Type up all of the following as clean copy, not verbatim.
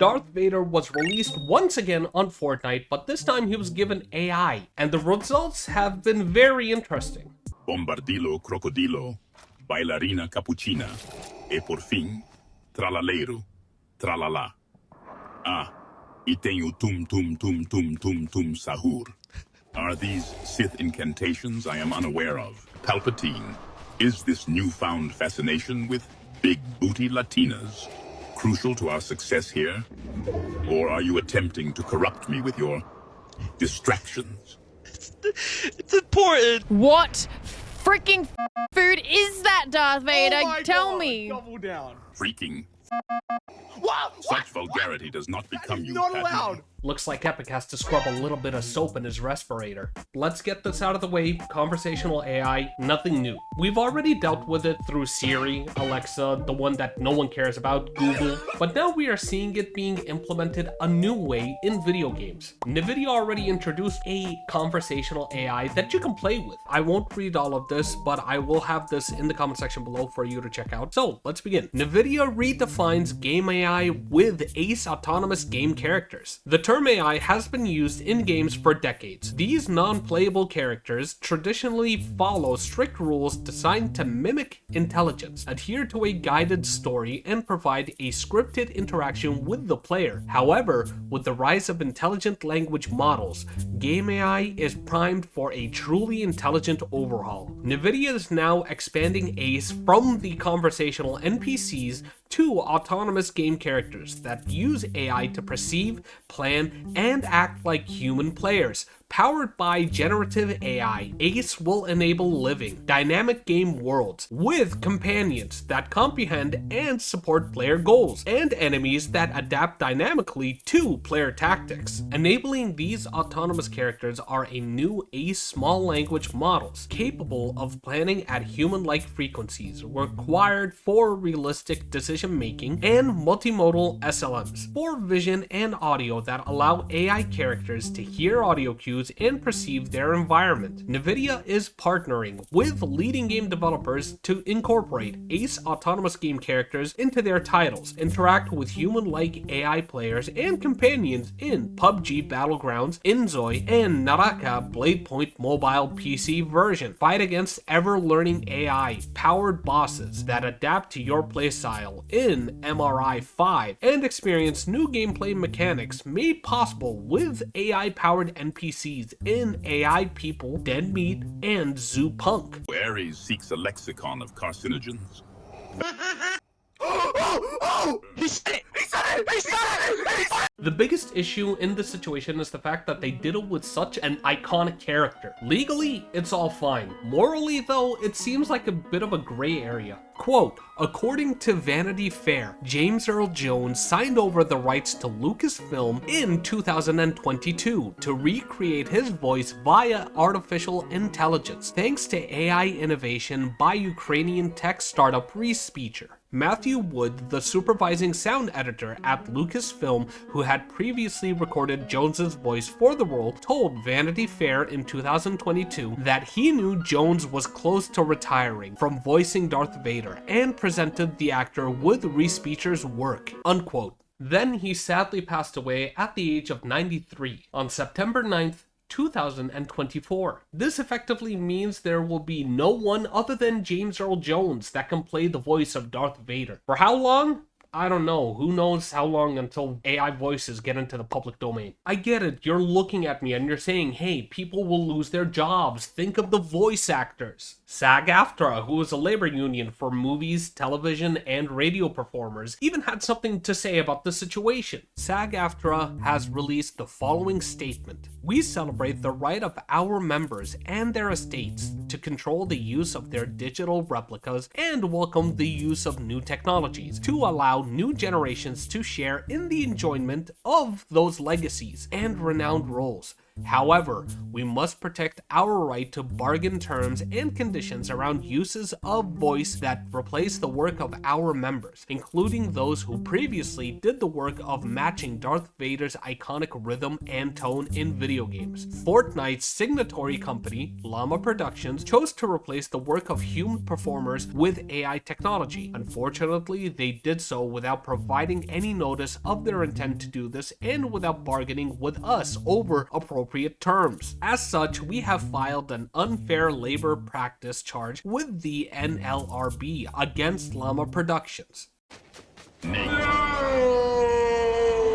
Darth Vader was released once again on Fortnite, but this time he was given AI, and the results have been very interesting. Bombardilo crocodilo, bailarina capuchina, e por fim, tralaleiro, tralala. Ah, e tenho tum tum tum tum tum tum sahur. Are these Sith incantations I am unaware of? Palpatine, is this newfound fascination with big booty Latinas crucial to our success here? Or are you attempting to corrupt me with your distractions? It's important. What freaking food is that, Darth Vader? Tell me. Double down. Freaking. What? Such vulgarity does not become you, Not Padme. allowed. Looks like Epic has to scrub a little bit of soap in his respirator. Let's get this out of the way. Conversational AI, nothing new. We've already dealt with it through Siri, Alexa, the one that no one cares about, Google, but now we are seeing it being implemented a new way in video games. Nvidia already introduced a conversational AI that you can play with. I won't read all of this, but I will have this in the comment section below for you to check out. So let's begin. Nvidia redefines game AI with ACE autonomous game characters. The term AI has been used in games for decades. These non-playable characters traditionally follow strict rules designed to mimic intelligence, adhere to a guided story, and provide a scripted interaction with the player. However, with the rise of intelligent language models, game AI is primed for a truly intelligent overhaul. Nvidia is now expanding ACE from the conversational NPCs to autonomous game characters that use AI to perceive, plan, and act like human players. Powered by generative AI, ACE will enable living, dynamic game worlds with companions that comprehend and support player goals, and enemies that adapt dynamically to player tactics. Enabling these autonomous characters are a new ACE small language models capable of planning at human-like frequencies required for realistic decision-making, and multimodal SLMs for vision and audio that allow AI characters to hear audio cues and perceive their environment. Nvidia is partnering with leading game developers to incorporate ACE autonomous game characters into their titles, interact with human-like AI players and companions in PUBG Battlegrounds, Inzoi, and Naraka Bladepoint mobile PC version. Fight against ever-learning AI powered bosses that adapt to your playstyle in MRI 5, and experience new gameplay mechanics made possible with AI-powered NPCs in AI People, Dead Meat, and Zoo Punk. Ares seeks a lexicon of carcinogens. He said it! He said it! He said it! He said it! The biggest issue in this situation is the fact that they did it with such an iconic character. Legally, it's all fine. Morally, though, it seems like a bit of a gray area. Quote, according to Vanity Fair, James Earl Jones signed over the rights to Lucasfilm in 2022 to recreate his voice via artificial intelligence, thanks to AI innovation by Ukrainian tech startup Respeecher. Matthew Wood, the supervising sound editor at Lucasfilm, who had previously recorded Jones's voice for the role, told Vanity Fair in 2022 that he knew Jones was close to retiring from voicing Darth Vader and presented the actor with Respeecher's work, unquote. Then he sadly passed away at the age of 93 on September 9th, 2024. This effectively means there will be no one other than James Earl Jones that can play the voice of Darth Vader. For how long? I don't know. Who knows how long until AI voices get into the public domain. I get it. You're looking at me and you're saying, hey, people will lose their jobs. Think of the voice actors. SAG-AFTRA, who is a labor union for movies, television, and radio performers, even had something to say about the situation. SAG-AFTRA has released the following statement. We celebrate the right of our members and their estates to control the use of their digital replicas and welcome the use of new technologies to allow new generations to share in the enjoyment of those legacies and renowned roles. However, we must protect our right to bargain terms and conditions around uses of voice that replace the work of our members, including those who previously did the work of matching Darth Vader's iconic rhythm and tone in video games. Fortnite's signatory company, Llama Productions, chose to replace the work of human performers with AI technology. Unfortunately, they did so without providing any notice of their intent to do this and without bargaining with us over appropriate terms. As such, we have filed an unfair labor practice charge with the NLRB against Llama Productions.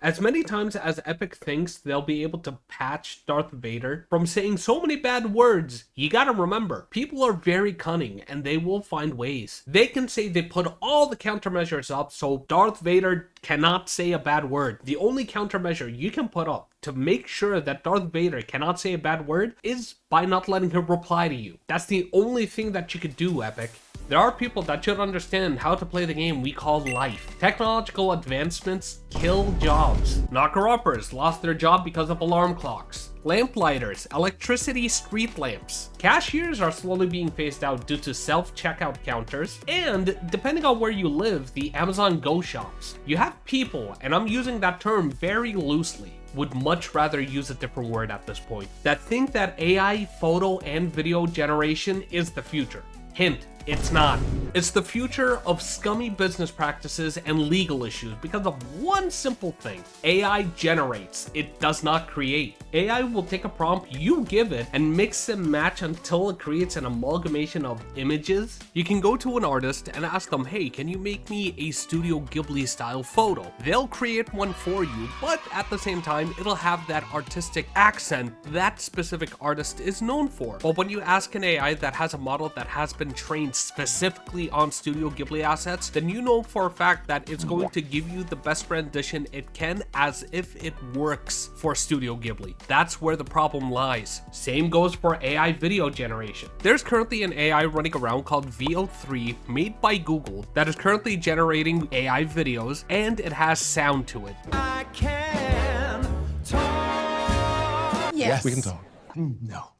As many times as Epic thinks they'll be able to patch Darth Vader from saying so many bad words, you gotta remember, people are very cunning and they will find ways. They can say they put all the countermeasures up so Darth Vader cannot say a bad word. The only countermeasure you can put up to make sure that Darth Vader cannot say a bad word is by not letting him reply to you. That's the only thing that you could do, Epic. There are people that should understand how to play the game we call life. Technological advancements kill jobs. Knocker-uppers lost their job because of alarm clocks. Lamplighters, electricity street lamps. Cashiers are slowly being phased out due to self-checkout counters, and depending on where you live, the Amazon Go shops. You have people, and I'm using that term very loosely, would much rather use a different word at this point, that think that AI photo and video generation is the future. Hint, it's not. It's the future of scummy business practices and legal issues because of one simple thing. AI generates, it does not create. AI will take a prompt you give it and mix and match until it creates an amalgamation of images. You can go to an artist and ask them, hey, can you make me a Studio Ghibli style photo? They'll create one for you, but at the same time, it'll have that artistic accent that specific artist is known for. But when you ask an AI that has a model that has been trained specifically on Studio Ghibli assets, then you know for a fact that it's going to give you the best rendition it can as if it works for Studio Ghibli. That's where the problem lies. Same goes for AI video generation. There's currently an AI running around called VO3 made by Google that is currently generating AI videos and it has sound to it. I can talk. Yes. We can talk. No.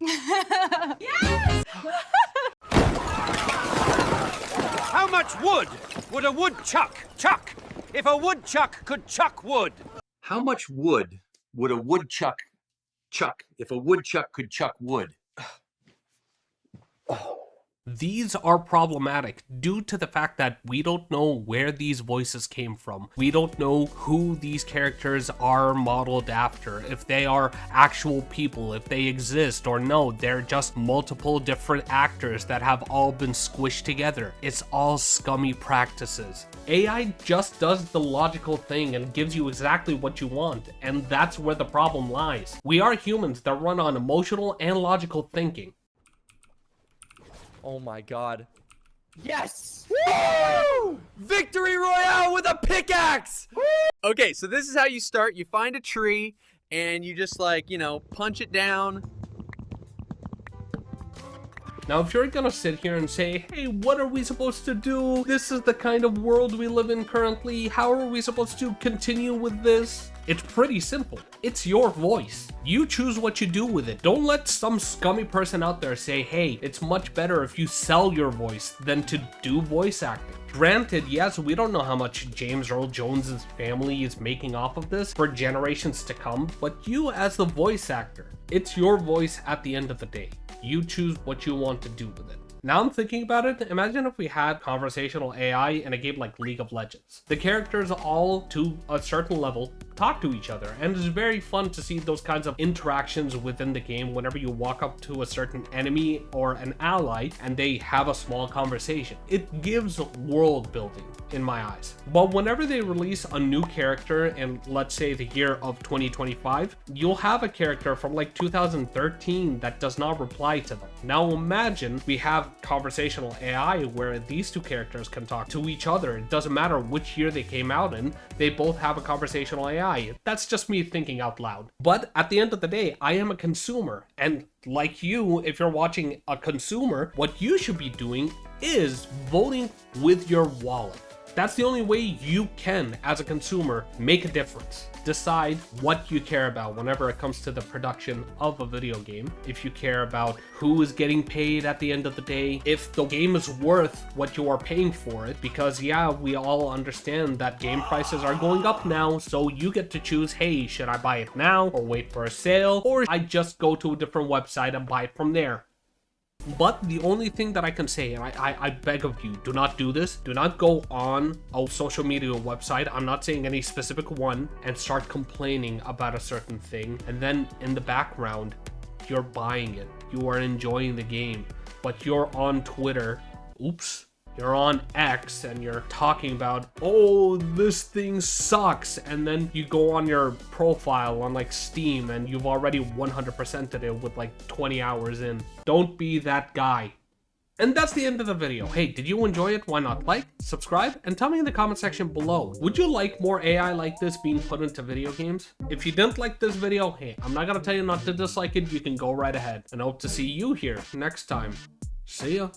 Yes! How much wood would a woodchuck chuck if a woodchuck could chuck wood? How much wood would a woodchuck chuck if a woodchuck could chuck wood? These are problematic due to the fact that we don't know where these voices came from. We don't know who these characters are modeled after, if they are actual people, if they exist, or no, they're just multiple different actors that have all been squished together. It's all scummy practices. AI just does the logical thing and gives you exactly what you want, and that's where the problem lies. We are humans that run on emotional and logical thinking. Oh my god. Yes! Woo! Victory Royale with a pickaxe! Woo! Okay, so this is how you start. You find a tree and you just like, you know, punch it down. Now, if you're gonna sit here and say, hey, what are we supposed to do? This is the kind of world we live in currently. How are we supposed to continue with this? It's pretty simple. It's your voice. You choose what you do with it. Don't let some scummy person out there say, hey, it's much better if you sell your voice than to do voice acting. Granted, yes, we don't know how much James Earl Jones's family is making off of this for generations to come, but you as the voice actor, it's your voice at the end of the day. You choose what you want to do with it. Now I'm thinking about it, imagine if we had conversational AI in a game like League of Legends. The characters all, to a certain level, talk to each other, and it's very fun to see those kinds of interactions within the game whenever you walk up to a certain enemy or an ally and they have a small conversation. It gives world building in my eyes. But whenever they release a new character in, let's say, the year of 2025, you'll have a character from like 2013 that does not reply to them. Now imagine we have conversational AI where these two characters can talk to each other. It doesn't matter which year they came out in, they both have a conversational AI. That's just me thinking out loud. But at the end of the day, I am a consumer, and like you, if you're watching a consumer, what you should be doing is voting with your wallet. That's the only way you can, as a consumer, make a difference. Decide what you care about whenever it comes to the production of a video game. If you care about who is getting paid at the end of the day, if the game is worth what you are paying for it, because yeah, we all understand that game prices are going up now, so you get to choose, hey, should I buy it now or wait for a sale, or I just go to a different website and buy it from there. But the only thing that I can say, and I beg of you, do not do this. Do not go on a social media website, I'm not saying any specific one, and start complaining about a certain thing. And then in the background, you're buying it. You are enjoying the game. But you're on Twitter. Oops. You're on X and you're talking about, oh, this thing sucks. And then you go on your profile on like Steam and you've already 100%ed it with like 20 hours in. Don't be that guy. And that's the end of the video. Hey, did you enjoy it? Why not like, subscribe, and tell me in the comment section below. Would you like more AI like this being put into video games? If you didn't like this video, hey, I'm not gonna tell you not to dislike it. You can go right ahead. And I hope to see you here next time. See ya.